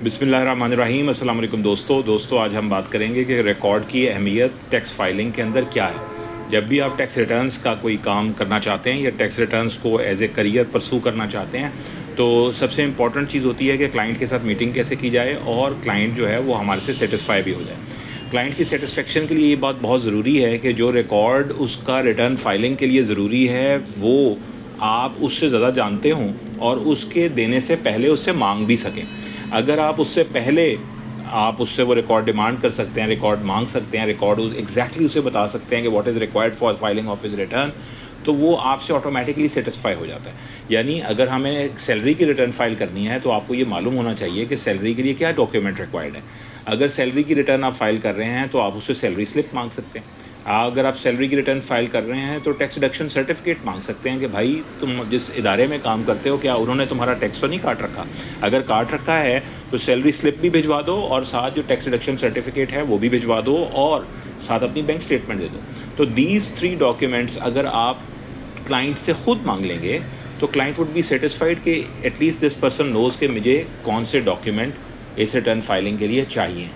बिस्मिल्लाहिर्रहमानिर्रहीम। अस्सलाम वालेकुम दोस्तों आज हम बात करेंगे कि रिकॉर्ड की अहमियत टैक्स फाइलिंग के अंदर क्या है। जब भी आप टैक्स रिटर्न्स का कोई काम करना चाहते हैं या टैक्स रिटर्न्स को एज ए करियर परसू करना चाहते हैं, तो सबसे इम्पॉर्टेंट चीज़ होती है कि क्लाइंट के साथ मीटिंग कैसे की जाए और क्लाइंट जो है वो हमारे से सेटिस्फाई भी हो जाए। क्लाइंट की सेटिस्फेक्शन के लिए ये बात बहुत ज़रूरी है कि जो रिकॉर्ड उसका रिटर्न फाइलिंग के लिए ज़रूरी है वो आप उससे ज़्यादा जानते हों और उसके देने से पहले उससे मांग भी सकें। अगर आप उससे पहले आप उससे वो रिकॉर्ड डिमांड कर सकते हैं, रिकॉर्ड मांग सकते हैं, रिकॉर्ड एग्जैक्टली उसे बता सकते हैं कि what is required for filing of his return, तो वो आपसे ऑटोमेटिकली सेटिस्फाई हो जाता है। यानी अगर हमें सैलरी की रिटर्न फाइल करनी है तो आपको ये मालूम होना चाहिए कि सैलरी के लिए क्या डॉक्यूमेंट रिक्वायर्ड है। अगर सैलरी की रिटर्न आप फाइल कर रहे हैं तो आप उससे सैलरी स्लिप मांग सकते हैं। अगर आप सैलरी की रिटर्न फाइल कर रहे हैं तो टैक्स डिडक्शन सर्टिफिकेट मांग सकते हैं कि भाई तुम जिस इदारे में काम करते हो क्या उन्होंने तुम्हारा टैक्स तो नहीं काट रखा। अगर काट रखा है तो सैलरी स्लिप भी भिजवा दो और साथ जो टैक्स डिडक्शन सर्टिफिकेट है वो भी भिजवा दो और साथ अपनी बैंक स्टेटमेंट दे दो। तो दीज 3 डॉक्यूमेंट्स अगर आप क्लाइंट से ख़ुद मांग लेंगे तो क्लाइंट वुड बी सेटिस्फाइड कि एटलीस्ट दिस पर्सन नोज़ कि मुझे कौन से डॉक्यूमेंट इस रिटर्न फाइलिंग के लिए चाहिए।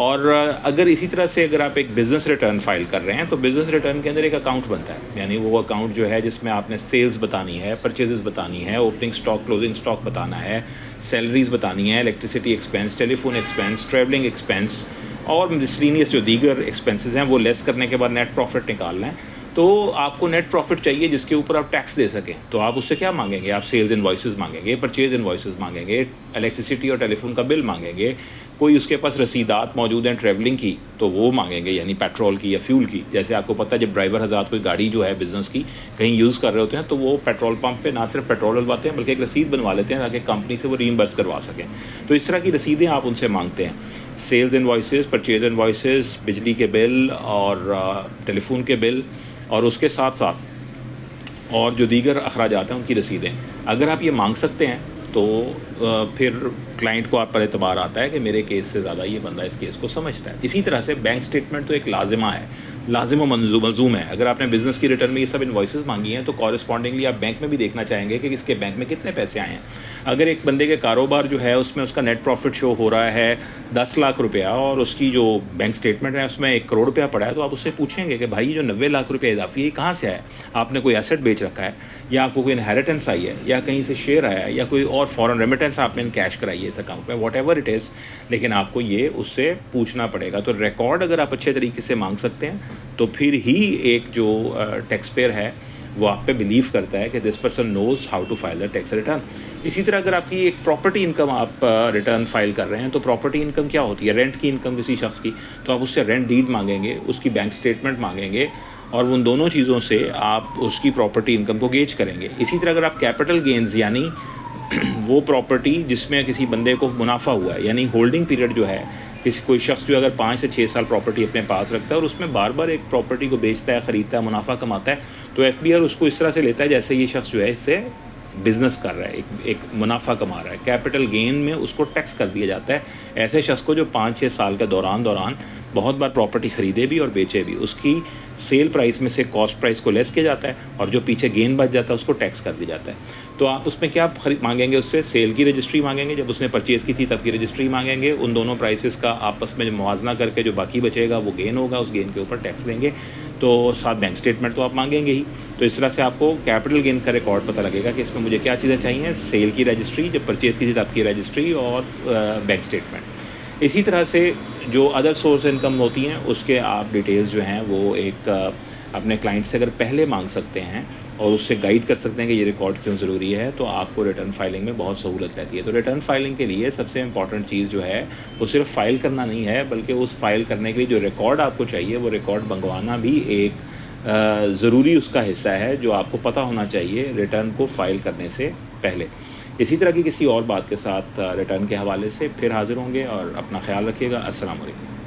और अगर इसी तरह से अगर आप एक बिज़नेस रिटर्न फाइल कर रहे हैं तो बिज़नेस रिटर्न के अंदर एक अकाउंट बनता है, यानी वो अकाउंट जो है जिसमें आपने सेल्स बतानी है, परचेजेस बतानी है, ओपनिंग स्टॉक क्लोजिंग स्टॉक बताना है, सैलरीज़ बतानी है, electricity expense, telephone expense, travelling expense और मिसलेनियस जो दीगर एक्सपेंसेस हैं वो लेस करने के बाद नेट प्रॉफिट निकालना है। तो आपको नेट प्रॉफिट चाहिए जिसके ऊपर आप टैक्स दे सकें, तो आप उससे क्या मांगेंगे? आप सेल्स इनवॉइसेस मांगेंगे, परचेज इनवॉइसेस मांगेंगे, इलेक्ट्रिसिटी और टेलीफोन का बिल मांगेंगे, कोई उसके पास रसीदात मौजूद हैं ट्रैवलिंग की तो वो मांगेंगे, यानी पेट्रोल की या फ्यूल की। जैसे आपको पता है जब ड्राइवर हज़रात कोई गाड़ी जो है बिज़नेस की कहीं यूज़ कर रहे होते हैं तो वो पेट्रोल पंप पे ना सिर्फ पेट्रोल डलवाते हैं बल्कि एक रसीद बनवा लेते हैं ताकि कंपनी से वो रीइंबर्स करवा सकें। तो इस तरह की रसीदें आप उनसे मांगते हैं, सेल्स इनवॉइसेस, परचेज इनवॉइसेस, बिजली के बिल और टेलीफोन के बिल और उसके साथ साथ और जो दीगर अखराजात हैं उनकी रसीदें। अगर आप ये मांग सकते हैं तो फिर क्लाइंट को आप पर एतबार आता है कि मेरे केस से ज़्यादा ये बंदा इस केस को समझता है। इसी तरह से बैंक स्टेटमेंट तो एक लाजिमा है, लाजिम मलजूम है। अगर आपने बिज़नेस की रिटर्न में ये सब इन्वॉइसेस मांगी हैं तो कॉरेस्पॉन्डिंगली आप बैंक में भी देखना चाहेंगे कि इसके बैंक में कितने पैसे आए हैं। अगर एक बंदे के कारोबार जो है उसमें उसका नेट प्रॉफिट शो हो रहा है 10 लाख रुपया और उसकी जो बैंक स्टेटमेंट है उसमें 1 करोड़ रुपया पड़ा है, तो आप उससे पूछेंगे कि भाई जो 90 लाख रुपया इजाफी है कहाँ से आया? आपने कोई एसेट बेच रखा है या आपको कोई इनहेरिटेंस आई है या कहीं से शेयर आया है या कोई और फॉरेन रेमिटेंस आपने कैश कराई है इस अकाउंट में, वॉट एवर इट इज़, लेकिन आपको ये उससे पूछना पड़ेगा। तो रिकॉर्ड अगर आप अच्छे तरीके से मांग सकते हैं तो फिर ही एक जो टैक्स पेयर है वो आप पे बिलीव करता है कि this person knows how to file the tax return. इसी तरह अगर आपकी एक प्रॉपर्टी इनकम आप रिटर्न फाइल कर रहे हैं तो प्रॉपर्टी इनकम क्या होती है? रेंट की इनकम किसी शख्स की, तो आप उससे रेंट डीड मांगेंगे, उसकी बैंक स्टेटमेंट मांगेंगे और उन दोनों चीज़ों से आप उसकी प्रॉपर्टी इनकम को गेज करेंगे। इसी तरह अगर आप कैपिटल गेंस यानी वो प्रॉपर्टी जिसमें किसी बंदे को मुनाफा हुआ है, यानी होल्डिंग पीरियड जो है, किसी कोई शख्स जो अगर 5 से 6 साल प्रॉपर्टी अपने पास रखता है और उसमें बार बार एक प्रॉपर्टी को बेचता है, ख़रीदता है, मुनाफा कमाता है, तो एफबीआर उसको इस तरह से लेता है जैसे ये शख्स जो है इससे बिज़नेस कर रहा है, एक मुनाफा कमा रहा है। कैपिटल गेन में उसको टैक्स कर दिया जाता है ऐसे शख्स को जो 5-6 साल के दौरान बहुत बार प्रॉपर्टी ख़रीदे भी और बेचे भी, उसकी सेल प्राइस में से कॉस्ट प्राइस को लेस किया जाता है और जो पीछे गेन बच जाता है उसको टैक्स कर दिया जाता है। तो आप उसमें क्या मांगेंगे? उससे सेल की रजिस्ट्री मांगेंगे, जब उसने परचेज़ की थी तब की रजिस्ट्री मांगेंगे, उन दोनों प्राइसेस का आपस में मुवाजना करके जो बाकी बचेगा वो गेन होगा, उस गेन के ऊपर टैक्स देंगे। तो साथ बैंक स्टेटमेंट तो आप मांगेंगे ही। तो इस तरह से आपको कैपिटल गेन का रिकॉर्ड पता लगेगा कि इसमें मुझे क्या चीज़ें चाहिए, सेल की रजिस्ट्री, जब परचेज़ की थी तब की रजिस्ट्री और बैंक स्टेटमेंट। इसी तरह से जो अदर सोर्स इनकम होती हैं उसके आप डिटेल्स जो हैं वो एक अपने क्लाइंट से अगर पहले मांग सकते हैं और उससे गाइड कर सकते हैं कि ये रिकॉर्ड क्यों ज़रूरी है, तो आपको रिटर्न फाइलिंग में बहुत सहूलत रहती है। तो रिटर्न फाइलिंग के लिए सबसे इम्पॉर्टेंट चीज़ जो है वो सिर्फ फ़ाइल करना नहीं है, बल्कि उस फाइल करने के लिए जो रिकॉर्ड आपको चाहिए वो रिकॉर्ड मंगवाना भी एक ज़रूरी उसका हिस्सा है जो आपको पता होना चाहिए रिटर्न को फ़ाइल करने से पहले। इसी तरह की किसी और बात के साथ रिटर्न के हवाले से फिर हाज़िर होंगे और अपना ख्याल रखिएगा। अस्सलाम वालेकुम।